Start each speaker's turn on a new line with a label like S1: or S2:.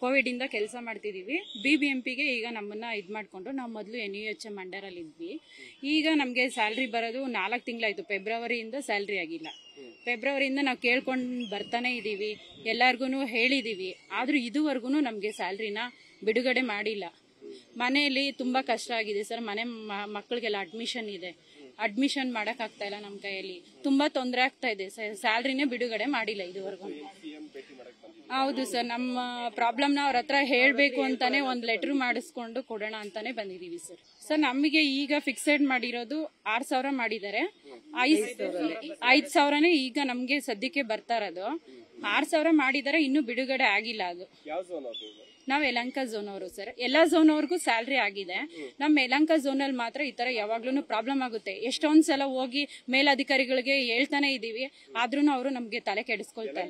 S1: Covid ಇಂದ ಕೆಲಸ ಮಾಡ್ತಿದೀವಿ. BBMPಗೆ ಈಗ ನಮ್ಮನ್ನ ಇದು ಮಾಡ್ಕೊಂಡು ನಾವು ಮೊದಲು NUHM ಅಂಡರಲ್ಲಿ ಇದ್ವಿ. ಈಗ ನಮಗೆ ಸ್ಯಾಲ್ರಿ ಬರೋದು 4 ತಿಂಗಳಾಯ್ತು. ಫೆಬ್ರವರಿಯಿಂದ ಸ್ಯಾಲ್ರಿ ಆಗಿಲ್ಲ. ಫೆಬ್ರವರಿಯಿಂದ ನಾವು ಕೇಳ್ಕೊಂಡು ಬರ್ತಾನೆ ಇದೀವಿ, ಎಲ್ಲಾರ್ಗು ಹೇಳಿದೀವಿ. ಆದ್ರೂ ಇದುವರೆಗೂ ನಮಗೆ ಸ್ಯಾಲ್ರಿನ ಬಿಡುಗಡೆ ಮಾಡಿಲ್ಲ. ಮನೆಯಲ್ಲಿ ತುಂಬಾ ಕಷ್ಟ ಆಗಿದೆ ಸರ್. ಮನೆ ಮಕ್ಕಳಿಗೆಲ್ಲ ಅಡ್ಮಿಷನ್ ಇದೆ. ಅಡ್ಮಿಷನ್ ಮಾಡಕ್ ಆಗ್ತಾ ಇಲ್ಲ. ನಮ್ಮ ಕೈಯಲ್ಲಿ ತುಂಬಾ ತೊಂದರೆ ಆಗ್ತಾ ಇದೆ. ಸ್ಯಾಲ್ರಿನೇ ಬಿಡುಗಡೆ ಮಾಡಿಲ್ಲ ಇದುವರೆಗೂ. ಹೌದು ಸರ್, ನಮ್ಮ ಪ್ರಾಬ್ಲಮ್ನ ಅವ್ರ ಹತ್ರ ಹೇಳ್ಬೇಕು ಅಂತಾನೆ ಒಂದು ಲೆಟರ್ ಮಾಡಿಸ್ಕೊಂಡು ಕೊಡೋಣ ಅಂತಾನೆ ಬಂದಿದೀವಿ ಸರ್. ನಮಗೆ ಈಗ ಫಿಕ್ಸೆಡ್ ಮಾಡಿರೋದು 6,000 ಮಾಡಿದ್ದಾರೆ. 5,000ನೇ ಈಗ ನಮ್ಗೆ ಸದ್ಯಕ್ಕೆ ಬರ್ತಾ ಇರೋದು. 6,000 ಮಾಡಿದ್ದಾರೆ, ಇನ್ನೂ ಬಿಡುಗಡೆ ಆಗಿಲ್ಲ. ಅದು ನಾವು ಯಲಹಂಕ ಝೋನ್ ಅವರು ಸರ್. ಎಲ್ಲಾ ಝೋನ್ ಅವ್ರಿಗೂ ಸ್ಯಾಲ್ರಿ ಆಗಿದೆ. ನಮ್ಮ ಯಲಹಂಕ ಝೋನ್ ಅಲ್ಲಿ ಮಾತ್ರ ಈ ತರ ಯಾವಾಗ್ಲೂ ಪ್ರಾಬ್ಲಮ್ ಆಗುತ್ತೆ. ಎಷ್ಟೊಂದ್ ಸಲ ಹೋಗಿ ಮೇಲಧಿಕಾರಿಗಳಿಗೆ ಹೇಳ್ತಾನೆ ಇದೀವಿ, ಆದ್ರೂ ಅವರು ನಮ್ಗೆ ತಲೆ ಕೆಡಿಸ್ಕೊಳ್ತಾರೆ.